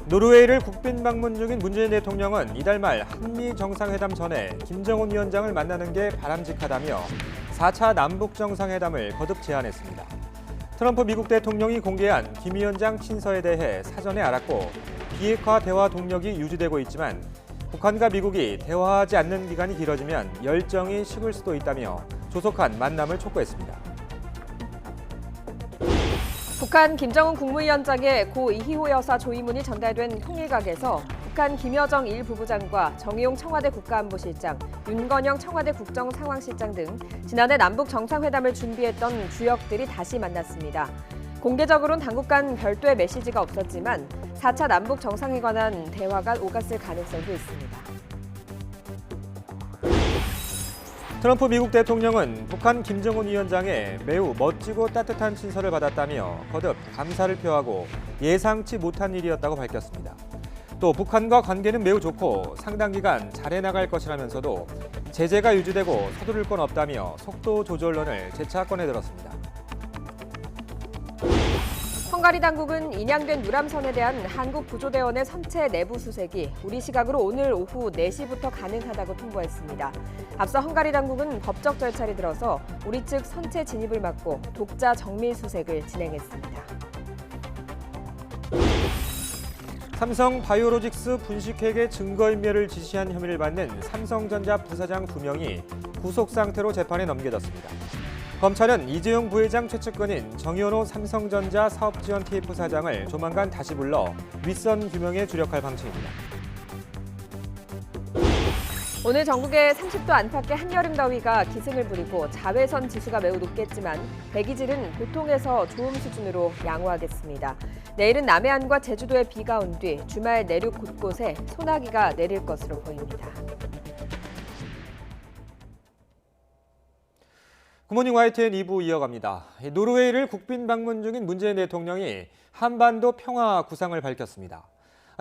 노르웨이를 국빈 방문 중인 문재인 대통령은 이달 말 한미 정상회담 전에 김정은 위원장을 만나는 게 바람직하다며 4차 남북 정상회담을 거듭 제안했습니다. 트럼프 미국 대통령이 공개한 김 위원장 친서에 대해 사전에 알았고 비핵화 대화 동력이 유지되고 있지만 북한과 미국이 대화하지 않는 기간이 길어지면 열정이 식을 수도 있다며 조속한 만남을 촉구했습니다. 북한 김정은 국무위원장의 고 이희호 여사 조의문이 전달된 통일각에서 북한 김여정 일 부부장과 정의용 청와대 국가안보실장, 윤건영 청와대 국정상황실장 등 지난해 남북 정상회담을 준비했던 주역들이 다시 만났습니다. 공개적으로는 당국 간 별도의 메시지가 없었지만 4차 남북 정상에 관한 대화가 오갔을 가능성도 있습니다. 트럼프 미국 대통령은 북한 김정은 위원장의 매우 멋지고 따뜻한 친서를 받았다며 거듭 감사를 표하고 예상치 못한 일이었다고 밝혔습니다. 또 북한과 관계는 매우 좋고 상당 기간 잘해 나갈 것이라면서도 제재가 유지되고 서두를 건 없다며 속도 조절론을 재차 꺼내들었습니다. 헝가리 당국은 인양된 유람선에 대한 한국 구조대원의 선체 내부 수색이 우리 시각으로 오늘 오후 4시부터 가능하다고 통보했습니다. 앞서 헝가리 당국은 법적 절차를 들어서 우리 측 선체 진입을 막고 독자 정밀 수색을 진행했습니다. 삼성 바이오로직스 분식회계 증거인멸을 지시한 혐의를 받는 삼성전자 부사장 2명이 구속 상태로 재판에 넘겨졌습니다. 검찰은 이재용 부회장 최측근인 정현호 삼성전자 사업지원 TF 사장을 조만간 다시 불러 윗선 규명에 주력할 방침입니다. 오늘 전국에 30도 안팎의 한여름 더위가 기승을 부리고 자외선 지수가 매우 높겠지만 대기질은 보통에서 좋음 수준으로 양호하겠습니다. 내일은 남해안과 제주도에 비가 온 뒤 주말 내륙 곳곳에 소나기가 내릴 것으로 보입니다. 굿모닝 YTN 2부 이어갑니다. 노르웨이를 국빈 방문 중인 문재인 대통령이 한반도 평화 구상을 밝혔습니다.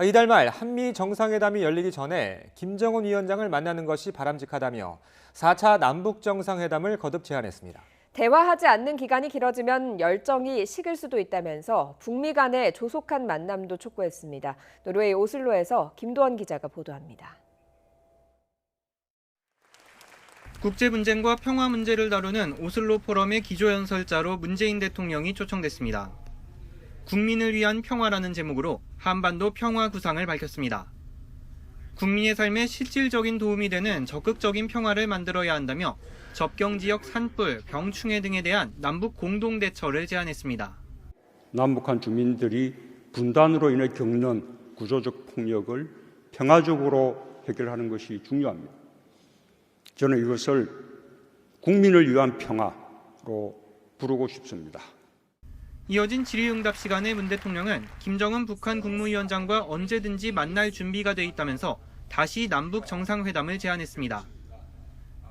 이달 말 한미 정상회담이 열리기 전에 김정은 위원장을 만나는 것이 바람직하다며 4차 남북 정상회담을 거듭 제안했습니다. 대화하지 않는 기간이 길어지면 열정이 식을 수도 있다면서 북미 간의 조속한 만남도 촉구했습니다. 노르웨이 오슬로에서 김도원 기자가 보도합니다. 국제 분쟁과 평화 문제를 다루는 오슬로 포럼의 기조연설자로 문재인 대통령이 초청됐습니다. 국민을 위한 평화라는 제목으로 한반도 평화 구상을 밝혔습니다. 국민의 삶에 실질적인 도움이 되는 적극적인 평화를 만들어야 한다며 접경 지역 산불, 병충해 등에 대한 남북 공동 대처를 제안했습니다. 남북한 주민들이 분단으로 인해 겪는 구조적 폭력을 평화적으로 해결하는 것이 중요합니다. 저는 이것을 국민을 위한 평화로 부르고 싶습니다. 이어진 질의응답 시간에 문 대통령은 김정은 북한 국무위원장과 언제든지 만날 준비가 돼 있다면서 다시 남북 정상회담을 제안했습니다.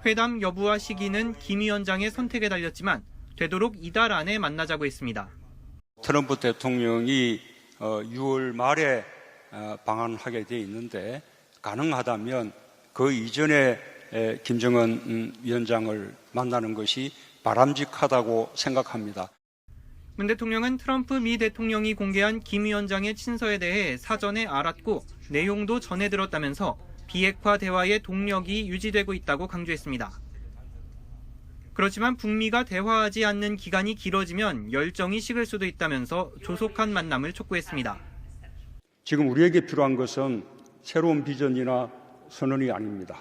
회담 여부와 시기는 김 위원장의 선택에 달렸지만 되도록 이달 안에 만나자고 했습니다. 트럼프 대통령이 6월 말에 방한하게 돼 있는데 가능하다면 그 이전에 김정은 위원장을 만나는 것이 바람직하다고 생각합니다. 문 대통령은 트럼프 미 대통령이 공개한 김 위원장의 친서에 대해 사전에 알았고 내용도 전해 들었다면서 비핵화 대화의 동력이 유지되고 있다고 강조했습니다. 그렇지만 북미가 대화하지 않는 기간이 길어지면 열정이 식을 수도 있다면서 조속한 만남을 촉구했습니다. 지금 우리에게 필요한 것은 새로운 비전이나 선언이 아닙니다.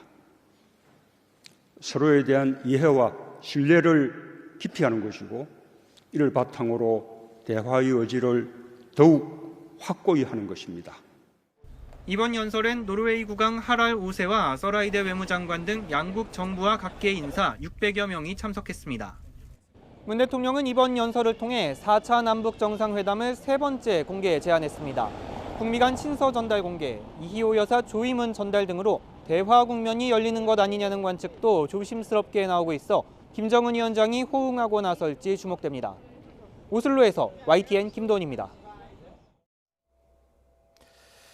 서로에 대한 이해와 신뢰를 깊이 하는 것이고 이를 바탕으로 대화의 여지를 더욱 확고히 하는 것입니다. 이번 연설엔 노르웨이 국왕 하랄 5세와 서라이데 외무장관 등 양국 정부와 각계 인사 600여 명이 참석했습니다. 문 대통령은 이번 연설을 통해 4차 남북 정상회담을 세 번째 공개에 제안했습니다. 북미 간 친서 전달 공개, 이희호 여사 조의문 전달 등으로 대화 국면이 열리는 것 아니냐는 관측도 조심스럽게 나오고 있어 김정은 위원장이 호응하고 나설지 주목됩니다. 오슬로에서 YTN 김도원입니다.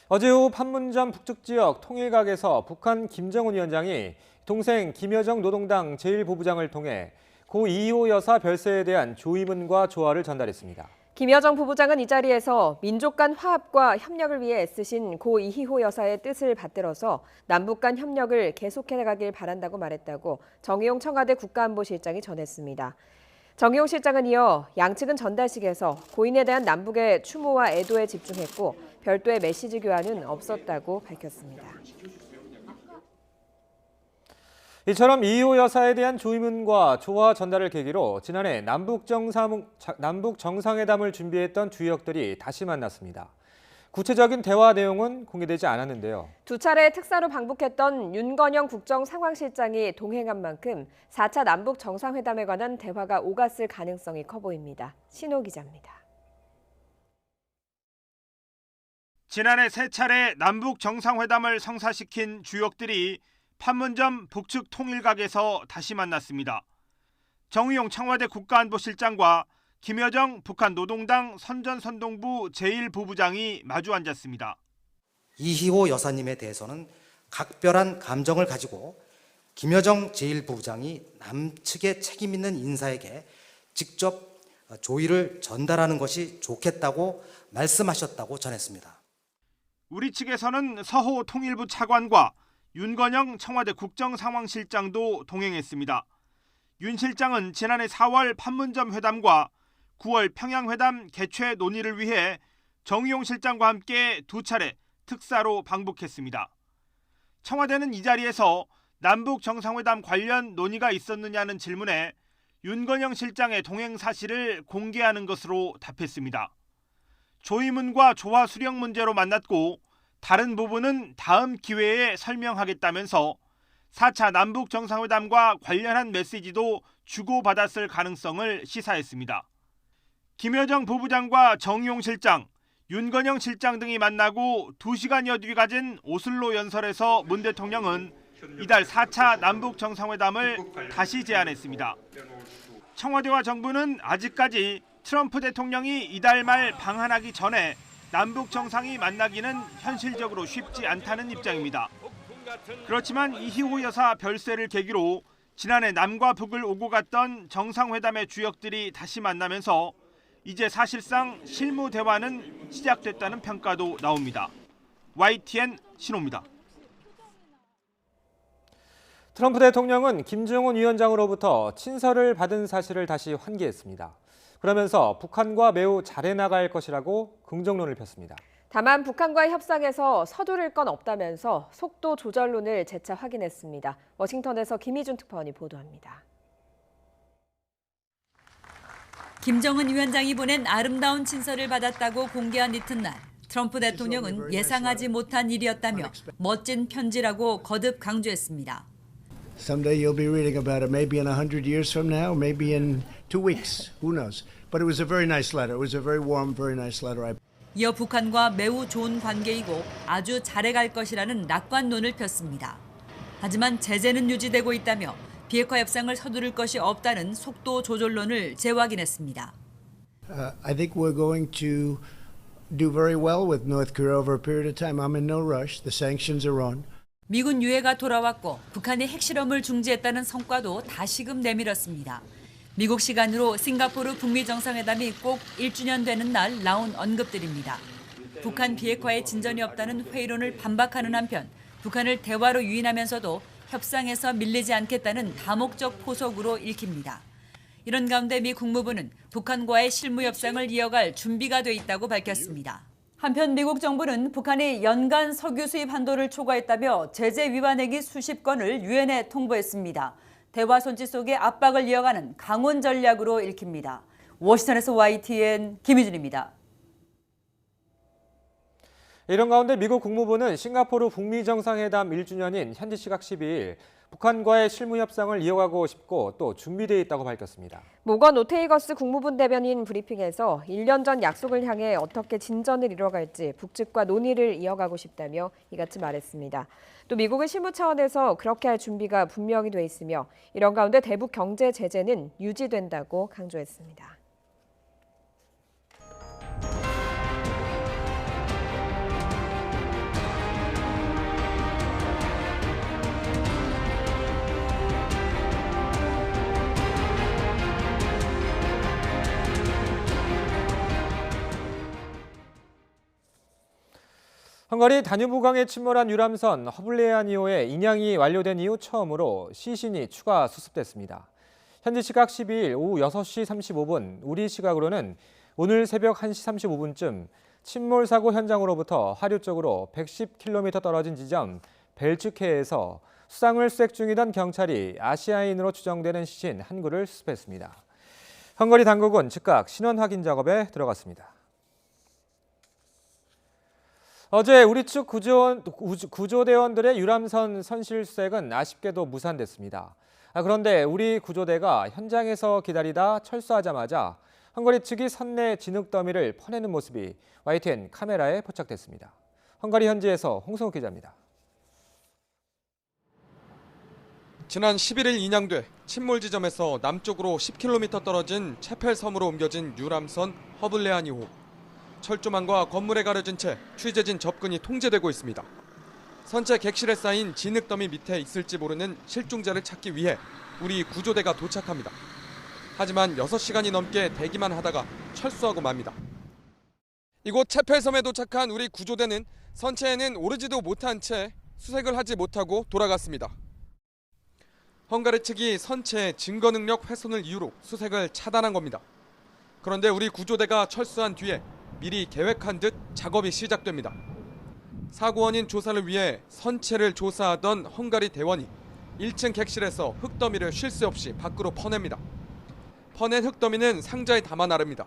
어제 오후 판문점 북측 지역 통일각에서 북한 김정은 위원장이 동생 김여정 노동당 제1부부장을 통해 고 이희호 여사 별세에 대한 조의문과 조화를 전달했습니다. 김여정 부부장은 이 자리에서 민족 간 화합과 협력을 위해 애쓰신 고 이희호 여사의 뜻을 받들어서 남북 간 협력을 계속해가길 바란다고 말했다고 정의용 청와대 국가안보실장이 전했습니다. 정의용 실장은 이어 양측은 전달식에서 고인에 대한 남북의 추모와 애도에 집중했고 별도의 메시지 교환은 없었다고 밝혔습니다. 이처럼 이희호 여사에 대한 조의문과 조화 전달을 계기로 지난해 남북 정상회담을 준비했던 주역들이 다시 만났습니다. 구체적인 대화 내용은 공개되지 않았는데요. 두 차례 특사로 방북했던 윤건영 국정상황실장이 동행한 만큼 4차 남북 정상회담에 관한 대화가 오갔을 가능성이 커 보입니다. 신호 기자입니다. 지난해 3차례 남북 정상회담을 성사시킨 주역들이 판문점 북측 통일각에서 다시 만났습니다. 정의용 청와대 국가안보실장과 김여정 북한 노동당 선전선동부 제1부부장이 마주 앉았습니다. 이희호 여사님에 대해서는 각별한 감정을 가지고 김여정 제1부부장이 남측의 책임 있는 인사에게 직접 조의를 전달하는 것이 좋겠다고 말씀하셨다고 전했습니다. 우리 측에서는 서호 통일부 차관과 윤건영 청와대 국정상황실장도 동행했습니다. 윤 실장은 지난해 4월 판문점 회담과 9월 평양회담 개최 논의를 위해 정의용 실장과 함께 두 차례 특사로 방북했습니다. 청와대는 이 자리에서 남북 정상회담 관련 논의가 있었느냐는 질문에 윤건영 실장의 동행 사실을 공개하는 것으로 답했습니다. 조의문과 조화 수령 문제로 만났고 다른 부분은 다음 기회에 설명하겠다면서 4차 남북 정상회담과 관련한 메시지도 주고받았을 가능성을 시사했습니다. 김여정 부부장과 정의용 실장, 윤건영 실장 등이 만나고 2시간여 뒤 가진 오슬로 연설에서 문 대통령은 이달 4차 남북 정상회담을 다시 제안했습니다. 청와대와 정부는 아직까지 트럼프 대통령이 이달 말 방한하기 전에 남북 정상이 만나기는 현실적으로 쉽지 않다는 입장입니다. 그렇지만 이희호 여사 별세를 계기로 지난해 남과 북을 오고 갔던 정상회담의 주역들이 다시 만나면서 이제 사실상 실무 대화는 시작됐다는 평가도 나옵니다. YTN 신호입니다. 트럼프 대통령은 김정은 위원장으로부터 친서를 받은 사실을 다시 환기했습니다. 그러면서 북한과 매우 잘해나갈 것이라고 긍정론을 폈습니다. 다만 북한과의 협상에서 서두를 건 없다면서 속도 조절론을 재차 확인했습니다. 워싱턴에서 김희준 특파원이 보도합니다. 김정은 위원장이 보낸 아름다운 친서를 받았다고 공개한 이튿날 트럼프 대통령은 예상하지 못한 일이었다며 멋진 편지라고 거듭 강조했습니다. Someday you'll be reading about it, maybe in 100 years from now, maybe in 2 weeks, who knows. But it was a very nice letter. It was a very warm, very nice letter. 이어 북한과 매우 좋은 관계이고 아주 잘해갈 것이라는 낙관론을 폈습니다. 하지만 제재는 유지되고 있다며 비핵화 협상을 서두를 것이 없다는 속도 조절론을 재확인했습니다. I think we're going to do very well with North Korea over a period of time. I'm in no rush. The sanctions are on. 미군 유해가 돌아왔고 북한이 핵실험을 중지했다는 성과도 다시금 내밀었습니다. 미국 시간으로 싱가포르 북미 정상회담이 꼭 1주년 되는 날 나온 언급들입니다. 북한 비핵화에 진전이 없다는 회의론을 반박하는 한편 북한을 대화로 유인하면서도 협상에서 밀리지 않겠다는 다목적 포석으로 읽힙니다. 이런 가운데 미 국무부는 북한과의 실무 협상을 이어갈 준비가 돼 있다고 밝혔습니다. 한편 미국 정부는 북한이 연간 석유 수입 한도를 초과했다며 제재 위반 행위 수십 건을 유엔에 통보했습니다. 대화 손짓 속에 압박을 이어가는 강원 전략으로 읽힙니다. 워싱턴에서 YTN 김희준입니다. 이런 가운데 미국 국무부는 싱가포르 북미 정상회담 1주년인 현지 시각 12일 북한과의 실무 협상을 이어가고 싶고 또 준비되어 있다고 밝혔습니다. 모건 오테이거스 국무부 대변인 브리핑에서 1년 전 약속을 향해 어떻게 진전을 이뤄갈지 북측과 논의를 이어가고 싶다며 이같이 말했습니다. 또 미국은 실무 차원에서 그렇게 할 준비가 분명히 돼 있으며 이런 가운데 대북 경제 제재는 유지된다고 강조했습니다. 헝가리 다뉴브강에 침몰한 유람선 허블레아니오의 인양이 완료된 이후 처음으로 시신이 추가 수습됐습니다. 현지 시각 12일 오후 6시 35분, 우리 시각으로는 오늘 새벽 1시 35분쯤 침몰 사고 현장으로부터 하류 쪽으로 110km 떨어진 지점 벨츠케에서 수상을 수색 중이던 경찰이 아시아인으로 추정되는 시신 한 구를 수습했습니다. 헝가리 당국은 즉각 신원 확인 작업에 들어갔습니다. 어제 우리 측 구조대원들의 유람선 선실 수색은 아쉽게도 무산됐습니다. 그런데 우리 구조대가 현장에서 기다리다 철수하자마자 헝가리 측이 선내 진흙 더미를 퍼내는 모습이 YTN 카메라에 포착됐습니다. 헝가리 현지에서 홍성욱 기자입니다. 지난 11일 인양돼 침몰 지점에서 남쪽으로 10km 떨어진 체펠 섬으로 옮겨진 유람선 허블레아니호. 철조망과 건물에 가려진 채 취재진 접근이 통제되고 있습니다. 선체 객실에 쌓인 진흙 더미 밑에 있을지 모르는 실종자를 찾기 위해 우리 구조대가 도착합니다. 하지만 6시간이 넘게 대기만 하다가 철수하고 맙니다. 이곳 체펠섬에 도착한 우리 구조대는 선체에는 오르지도 못한 채 수색을 하지 못하고 돌아갔습니다. 헝가리 측이 선체의 증거 능력 훼손을 이유로 수색을 차단한 겁니다. 그런데 우리 구조대가 철수한 뒤에 미리 계획한 듯 작업이 시작됩니다. 사고 원인 조사를 위해 선체를 조사하던 헝가리 대원이 1층 객실에서 흙더미를 쉴 새 없이 밖으로 퍼냅니다. 퍼낸 흙더미는 상자에 담아 나릅니다.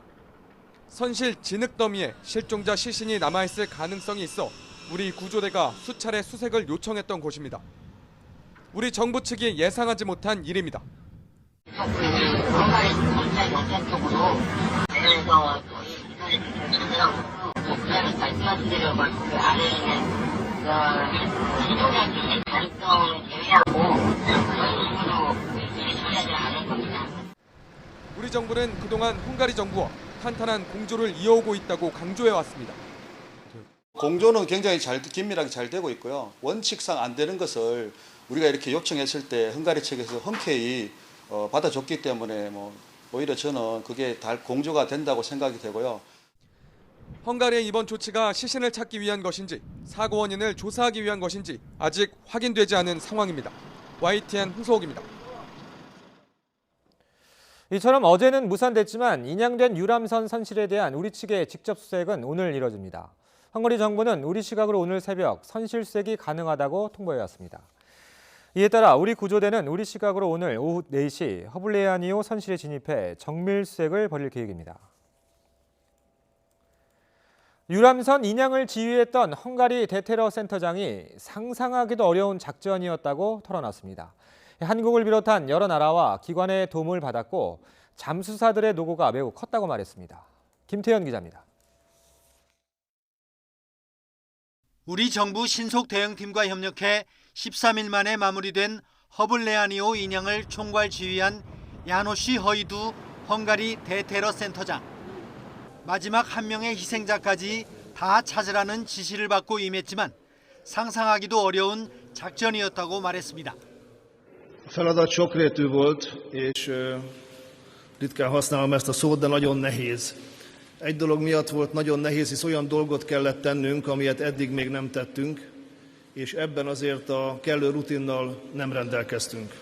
선실 진흙더미에 실종자 시신이 남아있을 가능성이 있어 우리 구조대가 수차례 수색을 요청했던 곳입니다. 우리 정부 측이 예상하지 못한 일입니다. 우리 정부는 그동안 헝가리 정부와 탄탄한 공조를 이어오고 있다고 강조해왔습니다. 공조는 굉장히 긴밀하게 잘 되고 있고요. 원칙상 안 되는 것을 우리가 이렇게 요청했을 때 헝가리 측에서 흔쾌히 받아줬기 때문에 오히려 저는 그게 다 공조가 된다고 생각이 되고요. 헝가리의 이번 조치가 시신을 찾기 위한 것인지 사고 원인을 조사하기 위한 것인지 아직 확인되지 않은 상황입니다. YTN 홍소옥입니다. 이처럼 어제는 무산됐지만 인양된 유람선 선실에 대한 우리 측의 직접 수색은 오늘 이뤄집니다. 헝가리 정부는 우리 시각으로 오늘 새벽 선실 수색이 가능하다고 통보해왔습니다. 이에 따라 우리 구조대는 우리 시각으로 오늘 오후 4시 허블레아니오 선실에 진입해 정밀 수색을 벌일 계획입니다. 유람선 인양을 지휘했던 헝가리 대테러 센터장이 상상하기도 어려운 작전이었다고 털어놨습니다. 한국을 비롯한 여러 나라와 기관의 도움을 받았고 잠수사들의 노고가 매우 컸다고 말했습니다. 김태현 기자입니다. 우리 정부 신속 대응팀과 협력해 13일 만에 마무리된 허블레아니오 인양을 총괄 지휘한 야노시 허이두 헝가리 대테러 센터장. 마지막 한 명의 희생자까지 다 찾으라는 지시를 받고 임했지만 상상하기도 어려운 작전이었다고 말했습니다. Feladat sokrétű volt, és ritkán használom ezt a szót, de nagyon nehéz. Egy dolog miatt volt nagyon nehéz, hisz olyan dolgot kellett tennünk, amilyet eddig még nem tettünk, és ebben azért a kellő rutinnal nem rendelkeztünk.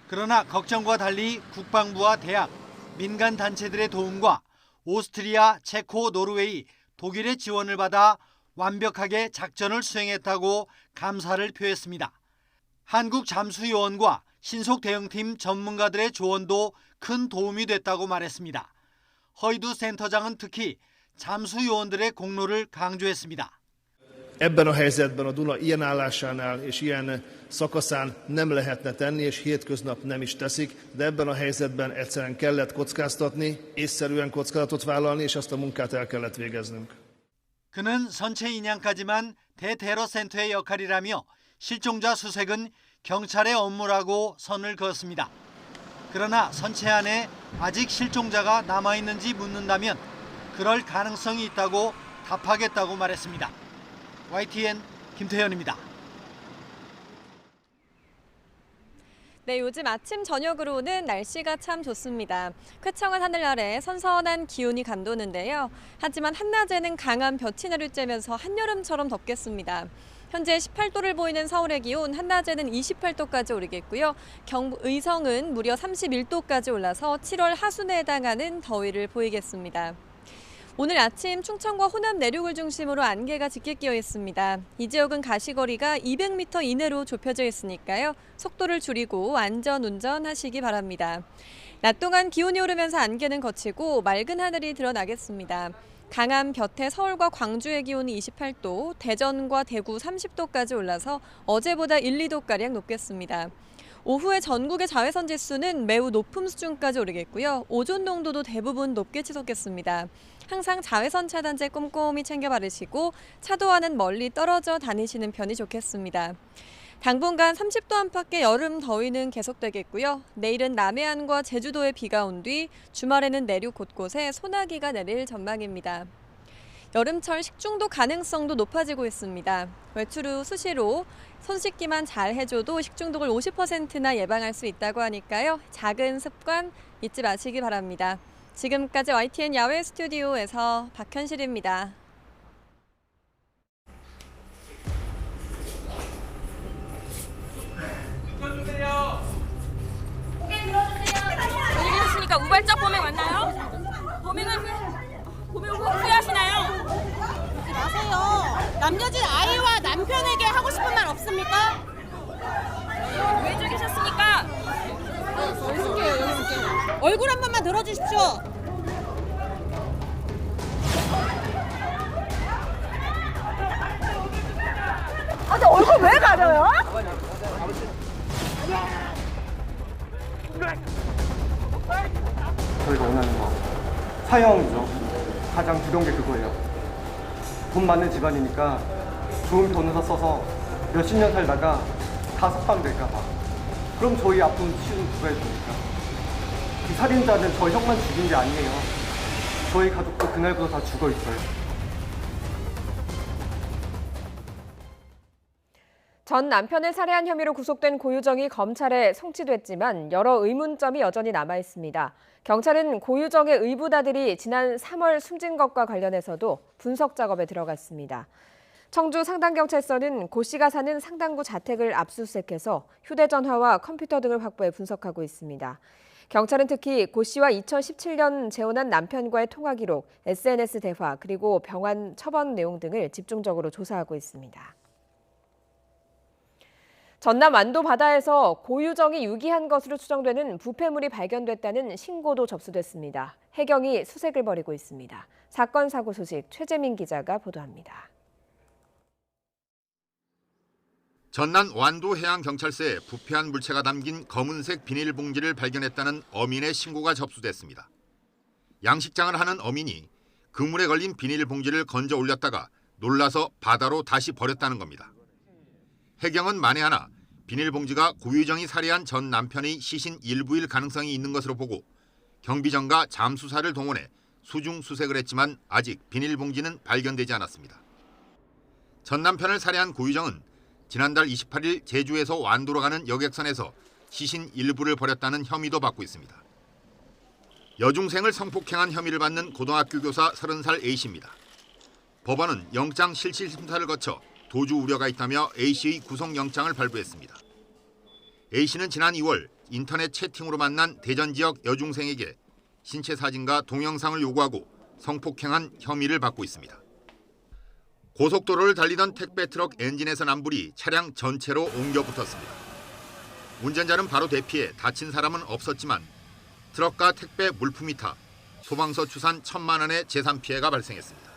그러나 걱정과 달리 국방부와 대학, 민간 단체들의 도움과 오스트리아, 체코, 노르웨이, 독일의 지원을 받아 완벽하게 작전을 수행했다고 감사를 표했습니다. 한국 잠수요원과 신속대응팀 전문가들의 조언도 큰 도움이 됐다고 말했습니다. 허이두 센터장은 특히 잠수요원들의 공로를 강조했습니다. Ebben a helyzetben a Duna ilyen állásánál és ilyen szakaszán nem lehetne tenni, és hétköznap nem is teszik, de ebben a helyzetben egyszerűen kellett kockáztatni, észszerűen kockázatot vállalni, és azt a munkát el kellett végeznünk. 그는 선체 인양까지만 대테러 센터의 역할이라며 실종자 수색은 경찰의 업무라고 선을 그었습니다. 그러나 선체 안에 아직 실종자가 남아있는지 묻는다면 그럴 가능성이 있다고 답하겠다고 말했습니다. YTN 김태현입니다. 네, 요즘 아침 저녁으로는 날씨가 참 좋습니다. 쾌청한 하늘 아래 선선한 기온이 감도는데요. 하지만 한낮에는 강한 볕이 내리쬐면서 한여름처럼 덥겠습니다. 현재 18도를 보이는 서울의 기온, 한낮에는 28도까지 오르겠고요. 경북 의성은 무려 31도까지 올라서 7월 하순에 해당하는 더위를 보이겠습니다. 오늘 아침 충청과 호남 내륙을 중심으로 안개가 짙게 끼어 있습니다. 이 지역은 가시거리가 200m 이내로 좁혀져 있으니까요. 속도를 줄이고 안전 운전하시기 바랍니다. 낮 동안 기온이 오르면서 안개는 걷히고 맑은 하늘이 드러나겠습니다. 강한 볕에 서울과 광주의 기온이 28도, 대전과 대구 30도까지 올라서 어제보다 1, 2도가량 높겠습니다. 오후에 전국의 자외선 지수는 매우 높은 수준까지 오르겠고요. 오존 농도도 대부분 높게 치솟겠습니다. 항상 자외선 차단제 꼼꼼히 챙겨 바르시고 차도와는 멀리 떨어져 다니시는 편이 좋겠습니다. 당분간 30도 안팎의 여름 더위는 계속되겠고요. 내일은 남해안과 제주도에 비가 온 뒤 주말에는 내륙 곳곳에 소나기가 내릴 전망입니다. 여름철 식중독 가능성도 높아지고 있습니다. 외출 후 수시로 손 씻기만 잘 해줘도 식중독을 50%나 예방할 수 있다고 하니까요. 작은 습관 잊지 마시기 바랍니다. 지금까지 YTN 야외 스튜디오에서 박현실입니다. 고개 들어주세요. 여기 계시니까 우발적 범행 맞나요? 범행을 후회하시나요? 그러지 마세요. 남겨진 아이와 남편에게 하고 싶은 말 없습니까? 왜 죽이셨습니까? 여기 있을게요. 얼굴 한 번만 들어주십시오. 아, 저 얼굴 왜 가려요? 저희가 원하는 거 사형이죠. 가장 두려운 게 그거예요. 돈 많은 집안이니까 좋은 변호사 써서 몇십 년 살다가 다 석방될까 봐. 그럼 저희 아픔 치료는 누가 해줍니까? 그 살인자는 저 형만 죽인 게 아니에요. 저희 가족도 그날부터 다 죽어 있어요. 전 남편을 살해한 혐의로 구속된 고유정이 검찰에 송치됐지만 여러 의문점이 여전히 남아있습니다. 경찰은 고유정의 의붓아들이 지난 3월 숨진 것과 관련해서도 분석 작업에 들어갔습니다. 청주 상당경찰서는 고 씨가 사는 상당구 자택을 압수수색해서 휴대전화와 컴퓨터 등을 확보해 분석하고 있습니다. 경찰은 특히 고 씨와 2017년 재혼한 남편과의 통화 기록, SNS 대화, 그리고 병원 처번 내용 등을 집중적으로 조사하고 있습니다. 전남 완도 바다에서 고유정이 유기한 것으로 추정되는 부패물이 발견됐다는 신고도 접수됐습니다. 해경이 수색을 벌이고 있습니다. 사건 사고 소식 최재민 기자가 보도합니다. 전남 완도 해양경찰서에 부패한 물체가 담긴 검은색 비닐봉지를 발견했다는 어민의 신고가 접수됐습니다. 양식장을 하는 어민이 그물에 걸린 비닐봉지를 건져 올렸다가 놀라서 바다로 다시 버렸다는 겁니다. 해경은 만에 하나 비닐봉지가 고유정이 살해한 전 남편의 시신 일부일 가능성이 있는 것으로 보고 경비정과 잠수사를 동원해 수중 수색을 했지만 아직 비닐봉지는 발견되지 않았습니다. 전 남편을 살해한 고유정은 지난달 28일 제주에서 완도로 가는 여객선에서 시신 일부를 버렸다는 혐의도 받고 있습니다. 여중생을 성폭행한 혐의를 받는 고등학교 교사 30살 A씨입니다. 법원은 영장 실질 심사를 거쳐 도주 우려가 있다며 A씨의 구속영장을 발부했습니다. A씨는 지난 2월 인터넷 채팅으로 만난 대전 지역 여중생에게 신체 사진과 동영상을 요구하고 성폭행한 혐의를 받고 있습니다. 고속도로를 달리던 택배 트럭 엔진에서 난 불이 차량 전체로 옮겨 붙었습니다. 운전자는 바로 대피해 다친 사람은 없었지만 트럭과 택배 물품이 타 소방서 추산 1,000만 원의 재산 피해가 발생했습니다.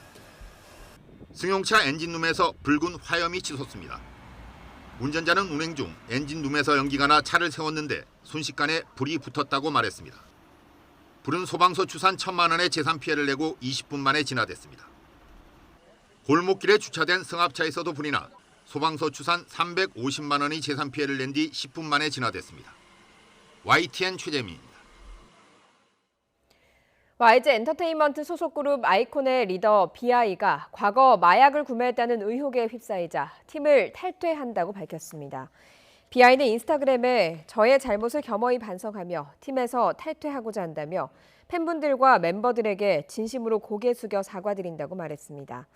승용차 엔진룸에서 붉은 화염이 치솟습니다. 운전자는 운행 중 엔진룸에서 연기가 나 차를 세웠는데 순식간에 불이 붙었다고 말했습니다. 불은 소방서 추산 1,000만 원의 재산 피해를 내고 20분 만에 진화됐습니다. 골목길에 주차된 승합차에서도 불이 나 소방서 추산 350만 원의 재산 피해를 낸 뒤 10분 만에 진화됐습니다. YTN 최재민입니다. YG 엔터테인먼트 소속 그룹 아이콘의 리더 BI가 과거 마약을 구매했다는 의혹에 휩싸이자 팀을 탈퇴한다고 밝혔습니다. BI는 인스타그램에 저의 잘못을 겸허히 반성하며 팀에서 탈퇴하고자 한다며 팬분들과 멤버들에게 진심으로 고개 숙여 사과드린다고 말했습니다.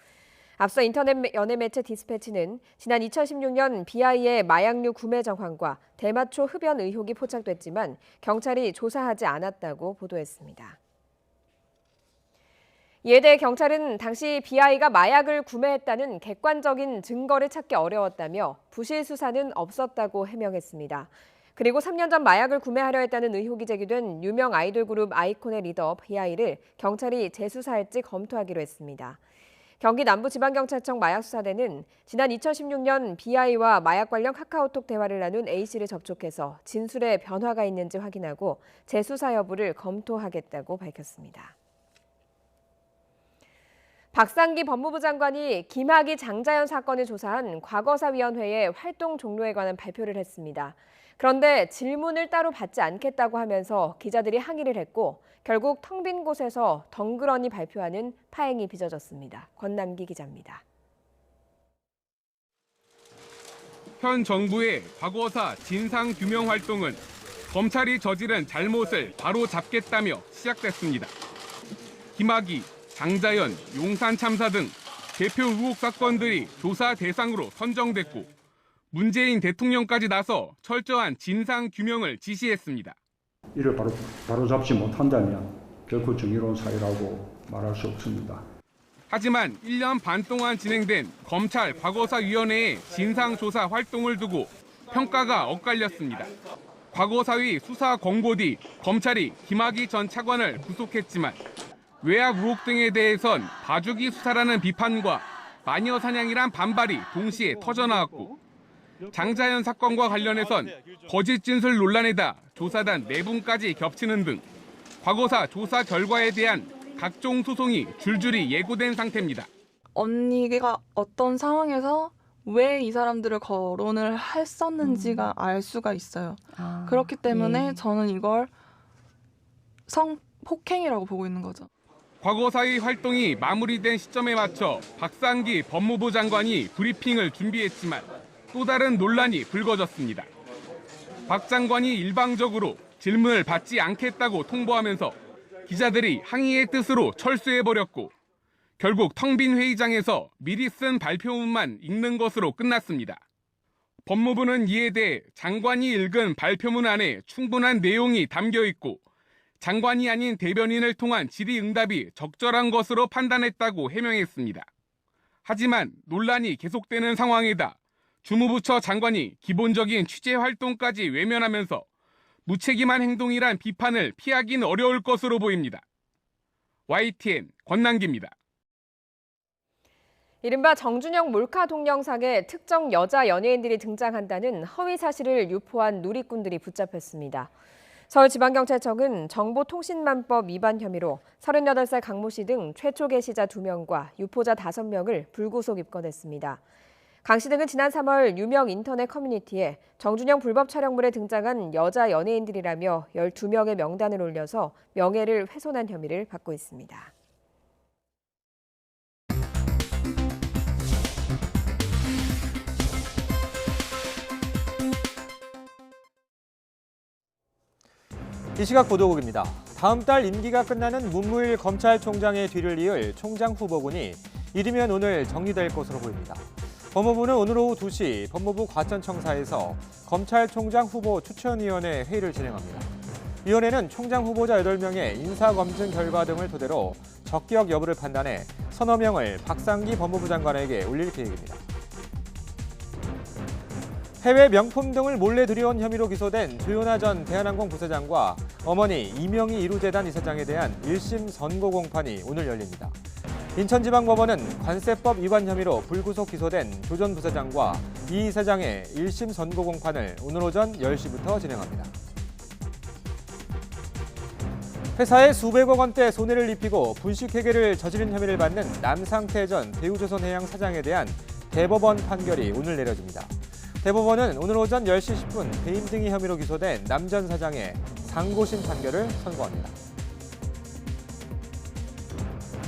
앞서 인터넷 연예매체 디스패치는 지난 2016년 BI의 마약류 구매 정황과 대마초 흡연 의혹이 포착됐지만 경찰이 조사하지 않았다고 보도했습니다. 이에 대해 경찰은 당시 BI가 마약을 구매했다는 객관적인 증거를 찾기 어려웠다며 부실 수사는 없었다고 해명했습니다. 그리고 3년 전 마약을 구매하려 했다는 의혹이 제기된 유명 아이돌 그룹 아이콘의 리더 BI를 경찰이 재수사할지 검토하기로 했습니다. 경기 남부지방경찰청 마약수사대는 지난 2016년 BI와 마약 관련 카카오톡 대화를 나눈 A씨를 접촉해서 진술에 변화가 있는지 확인하고 재수사 여부를 검토하겠다고 밝혔습니다. 박상기 법무부 장관이 김학의 장자연 사건을 조사한 과거사위원회의 활동 종료에 관한 발표를 했습니다. 그런데 질문을 따로 받지 않겠다고 하면서 기자들이 항의를 했고 결국 텅 빈 곳에서 덩그러니 발표하는 파행이 빚어졌습니다. 권남기 기자입니다. 현 정부의 과거사 진상규명 활동은 검찰이 저지른 잘못을 바로 잡겠다며 시작됐습니다. 김학의, 장자연, 용산 참사 등 대표 의혹 사건들이 조사 대상으로 선정됐고 문재인 대통령까지 나서 철저한 진상 규명을 지시했습니다. 이를 바로 잡지 못한다면 결코 정의로운 사회라고 말할 수 없습니다. 하지만 1년 반 동안 진행된 검찰 과거사위원회의 진상조사 활동을 두고 평가가 엇갈렸습니다. 과거사위 수사 권고 뒤 검찰이 김학의 전 차관을 구속했지만 외압 의혹 등에 대해선 봐주기 수사라는 비판과 마녀 사냥이란 반발이 동시에 터져나왔고 장자연 사건과 관련해선 거짓 진술 논란에다 조사단 4분까지 겹치는 등 과거사 조사 결과에 대한 각종 소송이 줄줄이 예고된 상태입니다. 언니가 어떤 상황에서 왜 이 사람들을 거론을 했었는지가 알 수가 있어요. 그렇기 때문에 저는 이걸 성폭행이라고 보고 있는 거죠. 과거사위 활동이 마무리된 시점에 맞춰 박상기 법무부 장관이 브리핑을 준비했지만 또 다른 논란이 불거졌습니다. 박 장관이 일방적으로 질문을 받지 않겠다고 통보하면서 기자들이 항의의 뜻으로 철수해버렸고 결국 텅 빈 회의장에서 미리 쓴 발표문만 읽는 것으로 끝났습니다. 법무부는 이에 대해 장관이 읽은 발표문 안에 충분한 내용이 담겨 있고 장관이 아닌 대변인을 통한 질의응답이 적절한 것으로 판단했다고 해명했습니다. 하지만 논란이 계속되는 상황에다 주무부처 장관이 기본적인 취재 활동까지 외면하면서 무책임한 행동이란 비판을 피하긴 어려울 것으로 보입니다. YTN 권남기입니다. 이른바 정준영 몰카 동영상에 특정 여자 연예인들이 등장한다는 허위 사실을 유포한 누리꾼들이 붙잡혔습니다. 서울지방경찰청은 정보통신망법 위반 혐의로 38살 강모 씨 등 최초 게시자 2명과 유포자 5명을 불구속 입건했습니다. 강 씨 등은 지난 3월 유명 인터넷 커뮤니티에 정준영 불법 촬영물에 등장한 여자 연예인들이라며 12명의 명단을 올려서 명예를 훼손한 혐의를 받고 있습니다. 이 시각 보도국입니다. 다음 달 임기가 끝나는 문무일 검찰총장의 뒤를 이을 총장 후보군이 이르면 오늘 정리될 것으로 보입니다. 법무부는 오늘 오후 2시 법무부 과천청사에서 검찰총장 후보 추천위원회 회의를 진행합니다. 위원회는 총장 후보자 8명의 인사검증 결과 등을 토대로 적격 여부를 판단해 서너 명을 박상기 법무부 장관에게 올릴 계획입니다. 해외 명품 등을 몰래 들여온 혐의로 기소된 조현아 전 대한항공 부사장과 어머니 이명희 이루재단 이사장에 대한 1심 선고 공판이 오늘 열립니다. 인천지방법원은 관세법 위반 혐의로 불구속 기소된 조 전 부사장과 이 이사장의 1심 선고 공판을 오늘 오전 10시부터 진행합니다. 회사에 수백억 원대 손해를 입히고 분식회계를 저지른 혐의를 받는 남상태 전 대우조선해양 사장에 대한 대법원 판결이 오늘 내려집니다. 대법원은 오늘 오전 10시 10분 배임 등의 혐의로 기소된 남 전 사장의 상고심 판결을 선고합니다.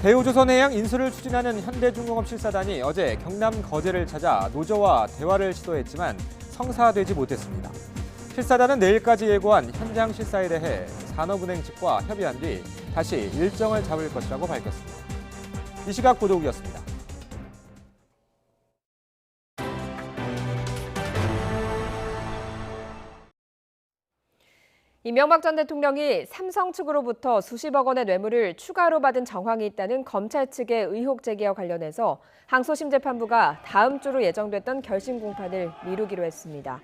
대우조선해양 인수를 추진하는 현대중공업 실사단이 어제 경남 거제를 찾아 노조와 대화를 시도했지만 성사되지 못했습니다. 실사단은 내일까지 예고한 현장 실사에 대해 산업은행 측과 협의한 뒤 다시 일정을 잡을 것이라고 밝혔습니다. 이 시각 보도국이었습니다. 이명박 전 대통령이 삼성 측으로부터 수십억 원의 뇌물을 추가로 받은 정황이 있다는 검찰 측의 의혹 제기와 관련해서 항소심 재판부가 다음 주로 예정됐던 결심 공판을 미루기로 했습니다.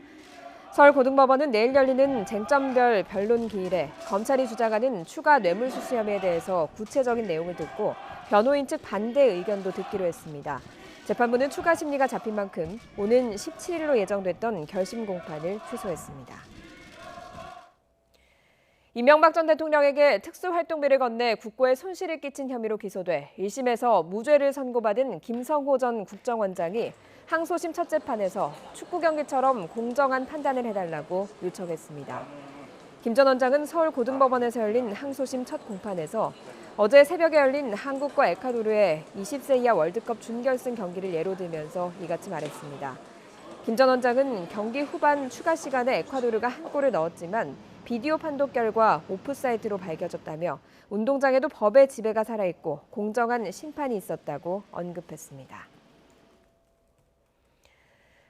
서울고등법원은 내일 열리는 쟁점별 변론 기일에 검찰이 주장하는 추가 뇌물수수 혐의에 대해서 구체적인 내용을 듣고 변호인 측 반대 의견도 듣기로 했습니다. 재판부는 추가 심리가 잡힌 만큼 오는 17일로 예정됐던 결심 공판을 취소했습니다. 이명박 전 대통령에게 특수활동비를 건네 국고에 손실을 끼친 혐의로 기소돼 1심에서 무죄를 선고받은 김성호 전 국정원장이 항소심 첫 재판에서 축구 경기처럼 공정한 판단을 해달라고 요청했습니다. 김 전 원장은 서울고등법원에서 열린 항소심 첫 공판에서 어제 새벽에 열린 한국과 에콰도르의 20세 이하 월드컵 준결승 경기를 예로 들면서 이같이 말했습니다. 김 전 원장은 경기 후반 추가 시간에 에콰도르가 한 골을 넣었지만 비디오 판독 결과 오프사이드로 밝혀졌다며 운동장에도 법의 지배가 살아있고 공정한 심판이 있었다고 언급했습니다.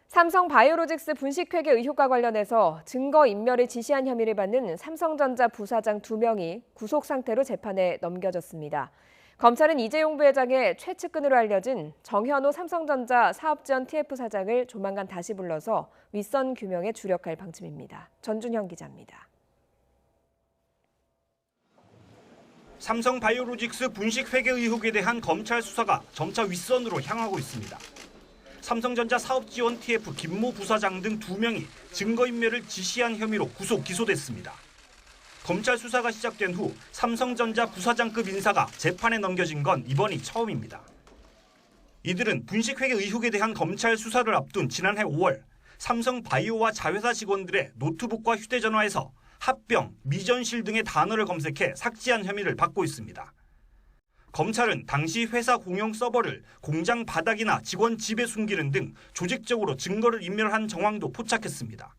삼성 바이오로직스 분식회계 의혹과 관련해서 증거인멸을 지시한 혐의를 받는 삼성전자 부사장 2명이 구속 상태로 재판에 넘겨졌습니다. 검찰은 이재용 부회장의 최측근으로 알려진 정현호 삼성전자 사업지원 TF 사장을 조만간 다시 불러서 윗선 규명에 주력할 방침입니다. 전준형 기자입니다. 삼성 바이오로직스 분식회계 의혹에 대한 검찰 수사가 점차 윗선으로 향하고 있습니다. 삼성전자 사업지원 TF 김모 부사장 등 2명이 증거인멸을 지시한 혐의로 구속 기소됐습니다. 검찰 수사가 시작된 후 삼성전자 부사장급 인사가 재판에 넘겨진 건 이번이 처음입니다. 이들은 분식회계 의혹에 대한 검찰 수사를 앞둔 지난해 5월 삼성 바이오와 자회사 직원들의 노트북과 휴대전화에서 합병, 미전실 등의 단어를 검색해 삭제한 혐의를 받고 있습니다. 검찰은 당시 회사 공용 서버를 공장 바닥이나 직원 집에 숨기는 등 조직적으로 증거를 인멸한 정황도 포착했습니다.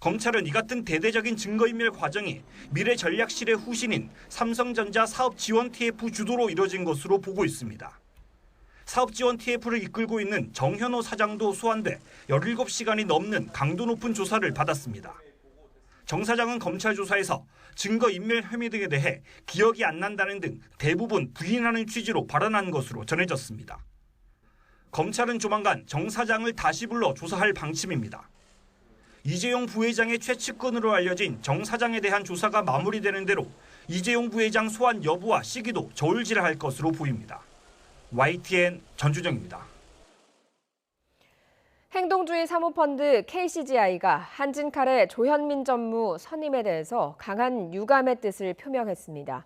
검찰은 이 같은 대대적인 증거인멸 과정이 미래전략실의 후신인 삼성전자 사업지원 TF 주도로 이뤄진 것으로 보고 있습니다. 사업지원 TF를 이끌고 있는 정현호 사장도 소환돼 17시간이 넘는 강도 높은 조사를 받았습니다. 정 사장은 검찰 조사에서 증거인멸 혐의 등에 대해 기억이 안 난다는 등 대부분 부인하는 취지로 발언한 것으로 전해졌습니다. 검찰은 조만간 정 사장을 다시 불러 조사할 방침입니다. 이재용 부회장의 최측근으로 알려진 정 사장에 대한 조사가 마무리되는 대로 이재용 부회장 소환 여부와 시기도 저울질할 것으로 보입니다. YTN 전주정입니다. 행동주의 사모펀드 KCGI가 한진칼의 조현민 전무 선임에 대해서 강한 유감의 뜻을 표명했습니다.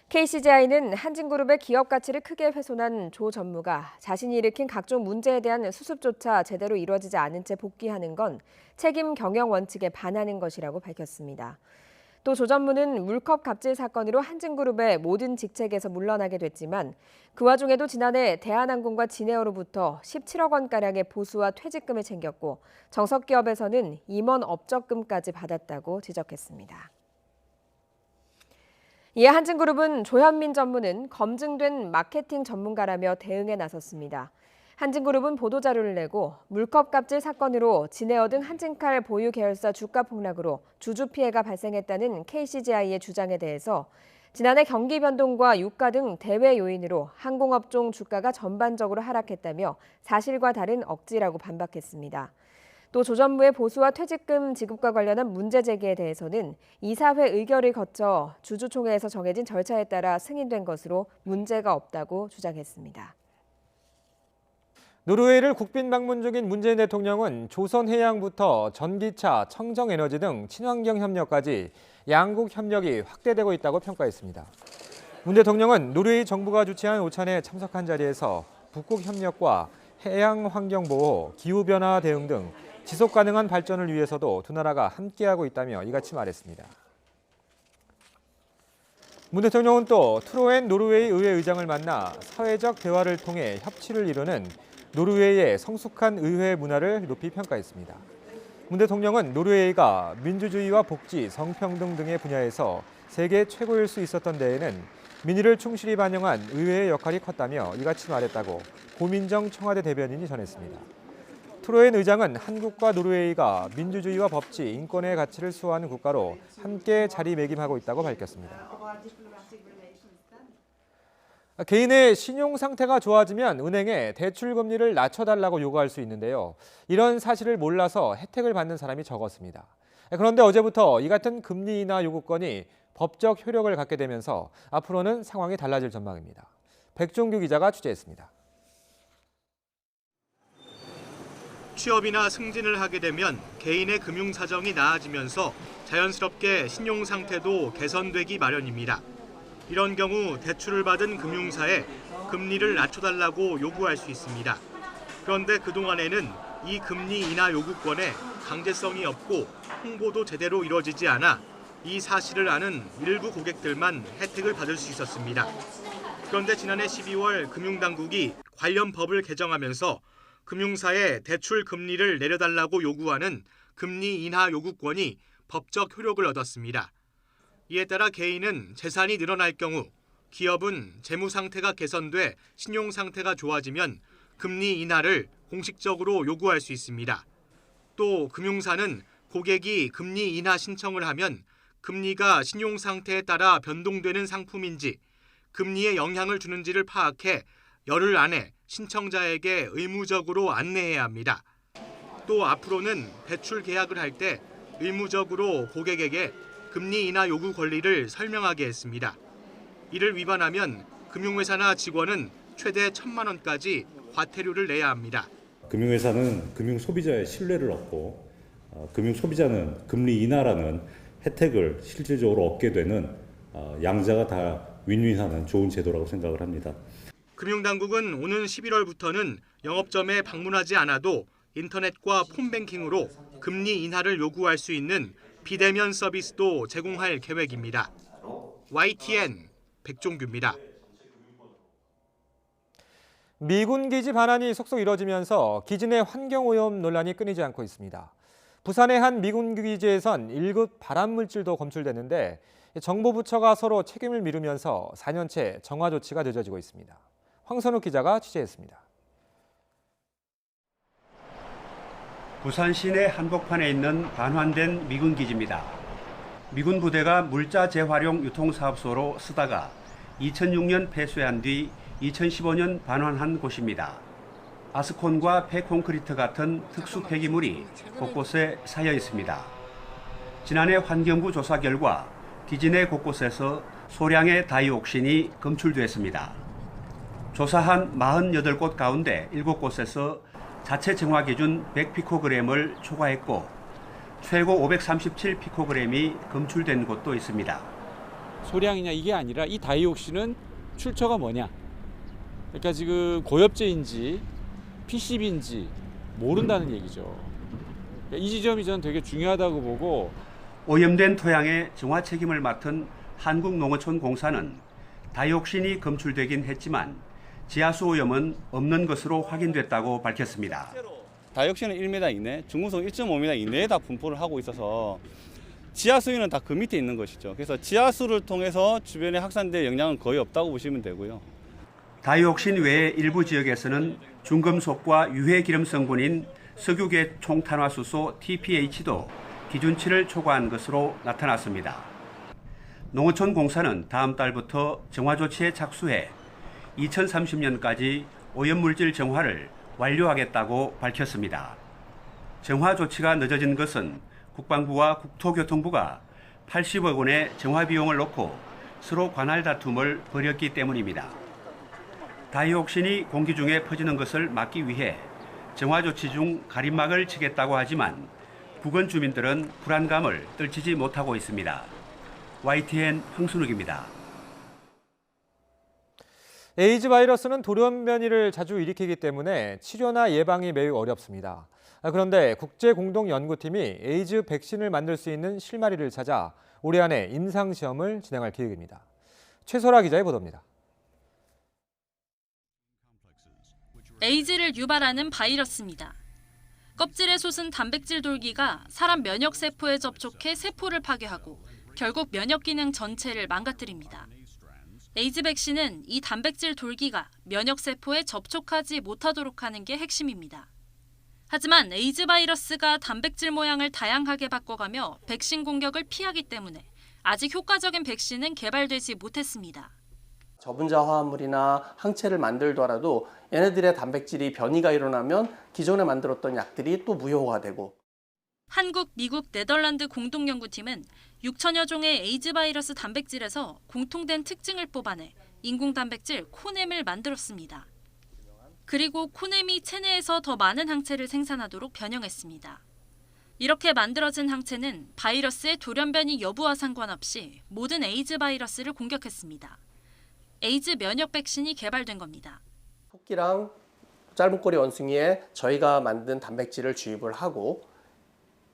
KCGI는 한진그룹의 기업 가치를 크게 훼손한 조 전무가 자신이 일으킨 각종 문제에 대한 수습조차 제대로 이루어지지 않은 채 복귀하는 건 책임 경영 원칙에 반하는 것이라고 밝혔습니다. 또 조 전무는 물컵 갑질 사건으로 한진그룹의 모든 직책에서 물러나게 됐지만 그 와중에도 지난해 대한항공과 진에어로부터 17억 원가량의 보수와 퇴직금을 챙겼고 정석기업에서는 임원 업적금까지 받았다고 지적했습니다. 이에 한진그룹은 조현민 전무는 검증된 마케팅 전문가라며 대응에 나섰습니다. 한진그룹은 보도자료를 내고 물컵 갑질 사건으로 진에어 등 한진칼 보유 계열사 주가 폭락으로 주주 피해가 발생했다는 KCGI의 주장에 대해서 지난해 경기 변동과 유가 등 대외 요인으로 항공업종 주가가 전반적으로 하락했다며 사실과 다른 억지라고 반박했습니다. 또 조 전무의 보수와 퇴직금 지급과 관련한 문제 제기에 대해서는 이사회 의결을 거쳐 주주총회에서 정해진 절차에 따라 승인된 것으로 문제가 없다고 주장했습니다. 노르웨이를 국빈 방문 중인 문재인 대통령은 조선해양부터 전기차, 청정에너지 등 친환경 협력까지 양국 협력이 확대되고 있다고 평가했습니다. 문 대통령은 노르웨이 정부가 주최한 오찬에 참석한 자리에서 북극 협력과 해양 환경 보호, 기후변화 대응 등 지속 가능한 발전을 위해서도 두 나라가 함께하고 있다며 이같이 말했습니다. 문 대통령은 또 트로엔 노르웨이 의회 의장을 만나 사회적 대화를 통해 협치를 이루는 노르웨이의 성숙한 의회 문화를 높이 평가했습니다. 문 대통령은 노르웨이가 민주주의와 복지, 성평등 등의 분야에서 세계 최고일 수 있었던 데에는 민의를 충실히 반영한 의회의 역할이 컸다며 이같이 말했다고 고민정 청와대 대변인이 전했습니다. 트로엔 의장은 한국과 노르웨이가 민주주의와 법치, 인권의 가치를 수호하는 국가로 함께 자리매김하고 있다고 밝혔습니다. 개인의 신용 상태가 좋아지면 은행에 대출 금리를 낮춰달라고 요구할 수 있는데요. 이런 사실을 몰라서 혜택을 받는 사람이 적었습니다. 그런데 어제부터 이 같은 금리 인하 요구권이 법적 효력을 갖게 되면서 앞으로는 상황이 달라질 전망입니다. 백종규 기자가 취재했습니다. 취업이나 승진을 하게 되면 개인의 금융 사정이 나아지면서 자연스럽게 신용 상태도 개선되기 마련입니다. 이런 경우 대출을 받은 금융사에 금리를 낮춰달라고 요구할 수 있습니다. 그런데 그동안에는 이 금리 인하 요구권에 강제성이 없고 홍보도 제대로 이루어지지 않아 이 사실을 아는 일부 고객들만 혜택을 받을 수 있었습니다. 그런데 지난해 12월 금융당국이 관련 법을 개정하면서 금융사에 대출 금리를 내려달라고 요구하는 금리 인하 요구권이 법적 효력을 얻었습니다. 이에 따라 개인은 재산이 늘어날 경우, 기업은 재무 상태가 개선돼 신용 상태가 좋아지면 금리 인하를 공식적으로 요구할 수 있습니다. 또 금융사는 고객이 금리 인하 신청을 하면 금리가 신용 상태에 따라 변동되는 상품인지 금리에 영향을 주는지를 파악해 열흘 안에 신청자에게 의무적으로 안내해야 합니다. 또 앞으로는 대출 계약을 할 때 의무적으로 고객에게 금리 인하 요구 권리를 설명하게 했습니다. 이를 위반하면 금융회사나 직원은 최대 1,000만 원까지 과태료를 내야 합니다. 금융회사는 금융소비자의 신뢰를 얻고 금융소비자는 금리 인하라는 혜택을 실질적으로 얻게 되는 양자가 다 윈윈하는 좋은 제도라고 생각을 합니다. 금융당국은 오는 11월부터는 영업점에 방문하지 않아도 인터넷과 폰뱅킹으로 금리 인하를 요구할 수 있는 비대면 서비스도 제공할 계획입니다. YTN 백종규입니다. 미군 기지 반환이 속속 이뤄지면서 기지 내 환경오염 논란이 끊이지 않고 있습니다. 부산의 한 미군 기지에선 1급 발암물질도 검출됐는데 정부 부처가 서로 책임을 미루면서 4년째 정화 조치가 늦어지고 있습니다. 황선욱 기자가 취재했습니다. 부산 시내 한복판에 있는 반환된 미군 기지입니다. 미군 부대가 물자 재활용 유통사업소로 쓰다가 2006년 폐쇄한 뒤 2015년 반환한 곳입니다. 아스콘과 폐콘크리트 같은 특수 폐기물이 곳곳에 쌓여 있습니다. 지난해 환경부 조사 결과 기지 내 곳곳에서 소량의 다이옥신이 검출됐습니다. 조사한 48곳 가운데 7곳에서 자체 정화 기준 100피코그램을 초과했고 최고 537피코그램이 검출된 곳도 있습니다. 소량이냐 이게 아니라 이 다이옥신은 출처가 뭐냐. 그러니까 지금 고엽제인지 PCB인지 모른다는 얘기죠. 그러니까 이 지점이 저는 되게 중요하다고 보고 오염된 토양의 정화 책임을 맡은 한국농어촌공사는 다이옥신이 검출되긴 했지만 지하수 오염은 없는 것으로 확인됐다고 밝혔습니다. 다이옥신은 1m 이내, 중금속 1.5m 이내에 다 분포를 하고 있어서 지하수위는 다 그 밑에 있는 것이죠. 그래서 지하수를 통해서 주변에 확산될 영향은 거의 없다고 보시면 되고요. 다이옥신 외의 일부 지역에서는 중금속과 유해 기름 성분인 석유계 총탄화수소 TPH도 기준치를 초과한 것으로 나타났습니다. 농어촌공사는 다음 달부터 정화 조치에 착수해 2030년까지 오염물질 정화를 완료하겠다고 밝혔습니다. 정화 조치가 늦어진 것은 국방부와 국토교통부가 80억 원의 정화 비용을 놓고 서로 관할 다툼을 벌였기 때문입니다. 다이옥신이 공기 중에 퍼지는 것을 막기 위해 정화 조치 중 가림막을 치겠다고 하지만 부근 주민들은 불안감을 떨치지 못하고 있습니다. YTN 황순욱입니다. 에이즈 바이러스는 돌연변이를 자주 일으키기 때문에 치료나 예방이 매우 어렵습니다. 그런데 국제공동연구팀이 에이즈 백신을 만들 수 있는 실마리를 찾아 올해 안에 임상시험을 진행할 계획입니다. 최소라 기자의 보도입니다. 에이즈를 유발하는 바이러스입니다. 껍질에 솟은 단백질 돌기가 사람 면역 세포에 접촉해 세포를 파괴하고 결국 면역 기능 전체를 망가뜨립니다. 에이즈 백신은 이 단백질 돌기가 면역 세포에 접촉하지 못하도록 하는 게 핵심입니다. 하지만 에이즈 바이러스가 단백질 모양을 다양하게 바꿔가며 백신 공격을 피하기 때문에 아직 효과적인 백신은 개발되지 못했습니다. 저분자 화합물이나 항체를 만들더라도 얘네들의 단백질이 변이가 일어나면 기존에 만들었던 약들이 또 무효화되고. 한국, 미국, 네덜란드 공동연구팀은 6천여 종의 에이즈 바이러스 단백질에서 공통된 특징을 뽑아내 인공 단백질 코넴을 만들었습니다. 그리고 코넴이 체내에서 더 많은 항체를 생산하도록 변형했습니다. 이렇게 만들어진 항체는 바이러스의 돌연변이 여부와 상관없이 모든 에이즈 바이러스를 공격했습니다. 에이즈 면역 백신이 개발된 겁니다. 토끼랑 짧은 꼬리 원숭이에 저희가 만든 단백질을 주입을 하고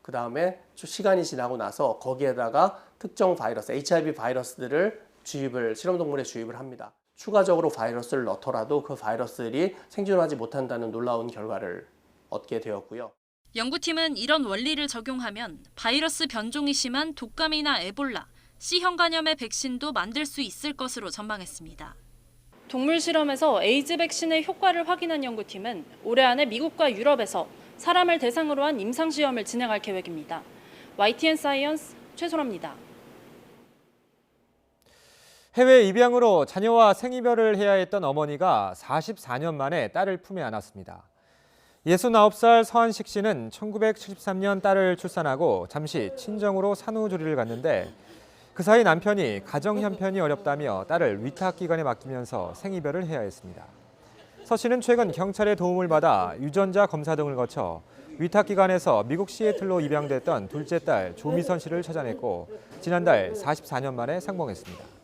그 다음에 시간이 지나고 나서 거기에다가 특정 바이러스, HIV 바이러스들을 실험동물에 주입을 합니다. 추가적으로 바이러스를 넣더라도 그 바이러스들이 생존하지 못한다는 놀라운 결과를 얻게 되었고요. 연구팀은 이런 원리를 적용하면 바이러스 변종이 심한 독감이나 에볼라, C형 간염의 백신도 만들 수 있을 것으로 전망했습니다. 동물 실험에서 에이즈 백신의 효과를 확인한 연구팀은 올해 안에 미국과 유럽에서 사람을 대상으로 한 임상시험을 진행할 계획입니다. YTN 사이언스 최소라입니다. 해외 입양으로 자녀와 생이별을 해야 했던 어머니가 44년 만에 딸을 품에 안았습니다. 69살 서한식 씨는 1973년 딸을 출산하고 잠시 친정으로 산후조리를 갔는데 그 사이 남편이 가정 형편이 어렵다며 딸을 위탁기관에 맡기면서 생이별을 해야 했습니다. 서 씨는 최근 경찰의 도움을 받아 유전자 검사 등을 거쳐 위탁기관에서 미국 시애틀로 입양됐던 둘째 딸 조미선 씨를 찾아냈고 지난달 44년 만에 상봉했습니다.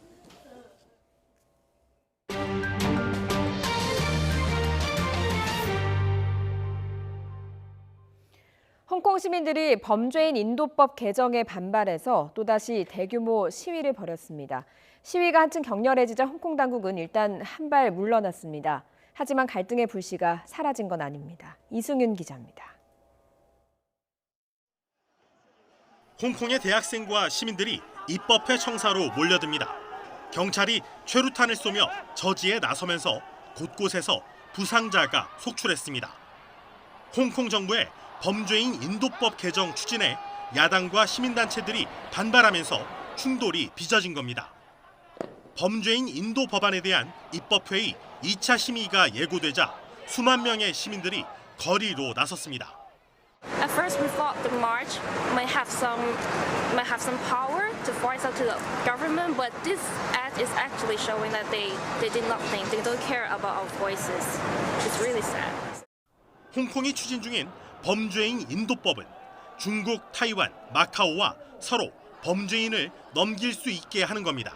홍콩 시민들이 범죄인 인도법 개정에 반발해서 또다시 대규모 시위를 벌였습니다. 시위가 한층 격렬해지자 홍콩 당국은 일단 한 발 물러났습니다. 하지만 갈등의 불씨가 사라진 건 아닙니다. 이승윤 기자입니다. 홍콩의 대학생과 시민들이 입법회 청사로 몰려듭니다. 경찰이 최루탄을 쏘며 저지에 나서면서 곳곳에서 부상자가 속출했습니다. 홍콩 정부의 범죄인 인도법 개정 추진에 야당과 시민단체들이 반발하면서 충돌이 빚어진 겁니다. 범죄인 인도 법안에 대한 입법회의 2차 심의가 예고되자 수만 명의 시민들이 거리로 나섰습니다. At first, we thought the march might have some power to voice out to the government, but this ad is actually showing that they did nothing. They don't care about our voices. It's really sad. 홍콩이 추진 중인 범죄인 인도법은 중국, 타이완, 마카오와 서로 범죄인을 넘길 수 있게 하는 겁니다.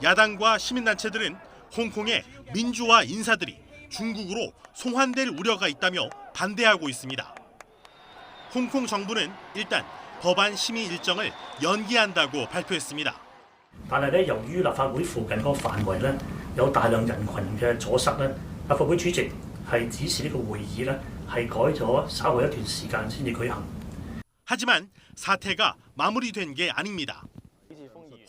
야당과 시민단체들은 홍콩의 민주화 인사들이 중국으로 송환될 우려가 있다며 반대하고 있습니다. 홍콩 정부는 일단 법안 심의 일정을 연기한다고 발표했습니다. 但係咧，由於立法會附近嗰個範圍咧有大量人群嘅阻塞咧，立法會主席係指示呢個會議咧係改咗稍後一段時間先至舉行。 하지만 사태가 마무리된 게 아닙니다.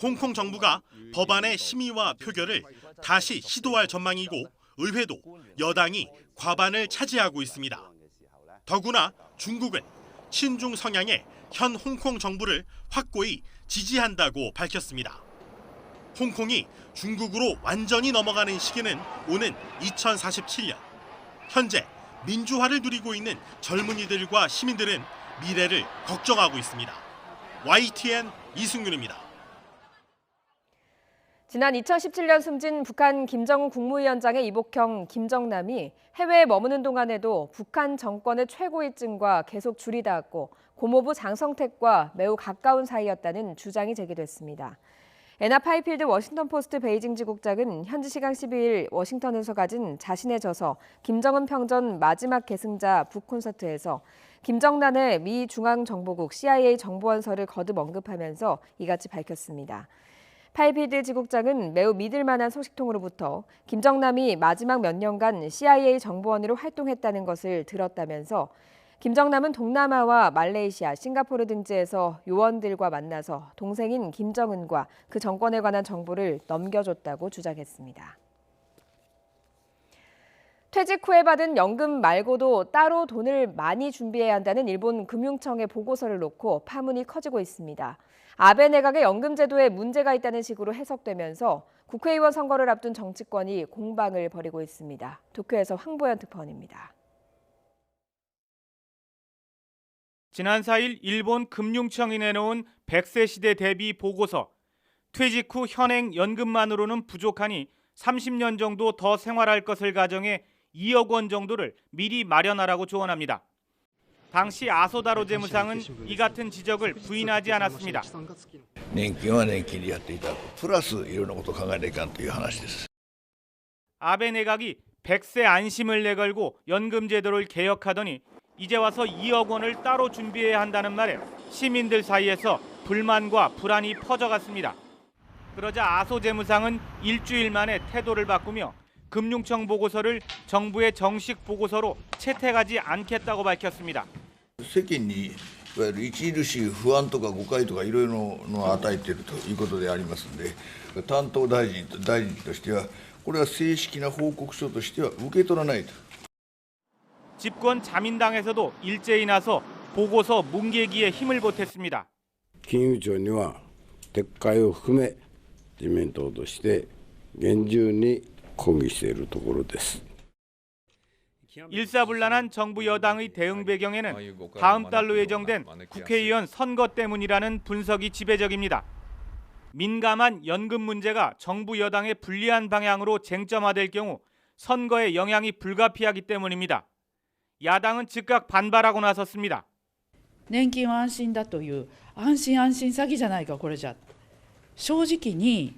홍콩 정부가 법안의 심의와 표결을 다시 시도할 전망이고 의회도 여당이 과반을 차지하고 있습니다. 더구나 중국은 친중 성향의 현 홍콩 정부를 확고히 지지한다고 밝혔습니다. 홍콩이 중국으로 완전히 넘어가는 시기는 오는 2047년. 현재 민주화를 누리고 있는 젊은이들과 시민들은 미래를 걱정하고 있습니다. YTN 이승윤입니다. 지난 2017년 숨진 북한 김정은 국무위원장의 이복형 김정남이 해외에 머무는 동안에도 북한 정권의 최고위층과 계속 줄이 닿았고 고모부 장성택과 매우 가까운 사이였다는 주장이 제기됐습니다. 애나 파이필드 워싱턴 포스트 베이징 지국장은 현지 시간 12일 워싱턴에서 가진 자신의 저서 김정은 평전 마지막 계승자 북콘서트에서 김정난의 미 중앙정보국 CIA 정보원서를 거듭 언급하면서 이같이 밝혔습니다. 파이필드 지국장은 매우 믿을 만한 소식통으로부터 김정남이 마지막 몇 년간 CIA 정보원으로 활동했다는 것을 들었다면서 김정남은 동남아와 말레이시아, 싱가포르 등지에서 요원들과 만나서 동생인 김정은과 그 정권에 관한 정보를 넘겨줬다고 주장했습니다. 퇴직 후에 받은 연금 말고도 따로 돈을 많이 준비해야 한다는 일본 금융청의 보고서를 놓고 파문이 커지고 있습니다. 아베 내각의 연금 제도에 문제가 있다는 식으로 해석되면서 국회의원 선거를 앞둔 정치권이 공방을 벌이고 있습니다. 도쿄에서 황보연 특파원입니다. 지난 4일 일본 금융청이 내놓은 100세 시대 대비 보고서. 퇴직 후 현행 연금만으로는 부족하니 30년 정도 더 생활할 것을 가정해 2억 원 정도를 미리 마련하라고 조언합니다. 당시 아소다로 재무상은 이 같은 지적을 부인하지 않았습니다. 年金は年金でやっていただくプラスいろんなことを考えないかんという話です。 아베 내각이 100세 안심을 내걸고 연금 제도를 개혁하더니 이제 와서 2억 원을 따로 준비해야 한다는 말에 시민들 사이에서 불만과 불안이 퍼져갔습니다. 그러자 아소 재무상은 일주일 만에 태도를 바꾸며 금융청 보고서를 정부의 정식 보고서로 채택하지 않겠다고 밝혔습니다. 世間にいわゆる著しい不安とか誤解とかいろいろのを与えているということでありますので、担当大臣としてはこれは正式な報告書としては受け取らないと。 집권 자민당에서도 일제히 나서 보고서 뭉개기에 힘을 보탰습니다. 金融庁には撤回を含め自民党として厳重に抗議しているところです。 일사불란한 정부 여당의 대응 배경에는 다음 달로 예정된 국회의원 선거 때문이라는 분석이 지배적입니다. 민감한 연금 문제가 정부 여당의 불리한 방향으로 쟁점화될 경우 선거에 영향이 불가피하기 때문입니다. 야당은 즉각 반발하고 나섰습니다. 年金は安心だという安心安心詐欺じゃないかこれじゃ正直に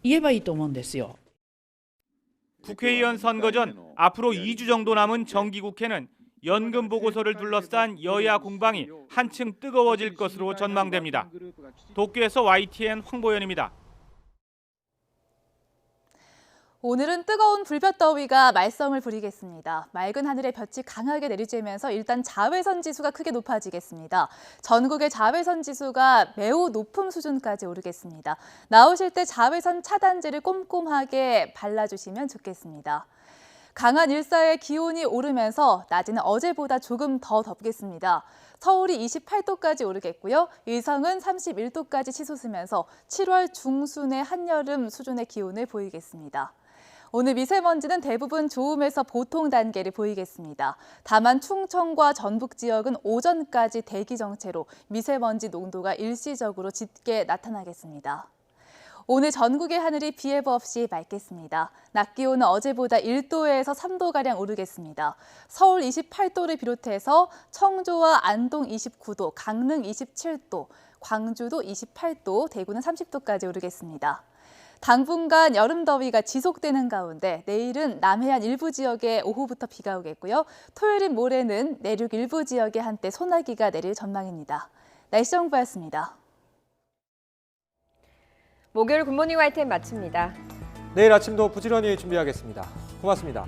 言えばいいと思うんですよ. 국회의원 선거 전 앞으로 2주 정도 남은 정기국회는 연금 보고서를 둘러싼 여야 공방이 한층 뜨거워질 것으로 전망됩니다. 도쿄에서 YTN 황보연입니다. 오늘은 뜨거운 불볕더위가 말썽을 부리겠습니다. 맑은 하늘에 볕이 강하게 내리쬐면서 일단 자외선 지수가 크게 높아지겠습니다. 전국의 자외선 지수가 매우 높은 수준까지 오르겠습니다. 나오실 때 자외선 차단제를 꼼꼼하게 발라주시면 좋겠습니다. 강한 일사의 기온이 오르면서 낮에는 어제보다 조금 더 덥겠습니다. 서울이 28도까지 오르겠고요. 의성은 31도까지 치솟으면서 7월 중순의 한여름 수준의 기온을 보이겠습니다. 오늘 미세먼지는 대부분 좋음에서 보통 단계를 보이겠습니다. 다만 충청과 전북 지역은 오전까지 대기 정체로 미세먼지 농도가 일시적으로 짙게 나타나겠습니다. 오늘 전국의 하늘이 비 예보 없이 맑겠습니다. 낮 기온은 어제보다 1도에서 3도가량 오르겠습니다. 서울 28도를 비롯해서 청주와 안동 29도, 강릉 27도, 광주도 28도, 대구는 30도까지 오르겠습니다. 당분간 여름 더위가 지속되는 가운데 내일은 남해안 일부 지역에 오후부터 비가 오겠고요. 토요일인 모레는 내륙 일부 지역에 한때 소나기가 내릴 전망입니다. 날씨 정보였습니다. 목요일 굿모닝 YTN 마칩니다. 내일 아침도 부지런히 준비하겠습니다. 고맙습니다.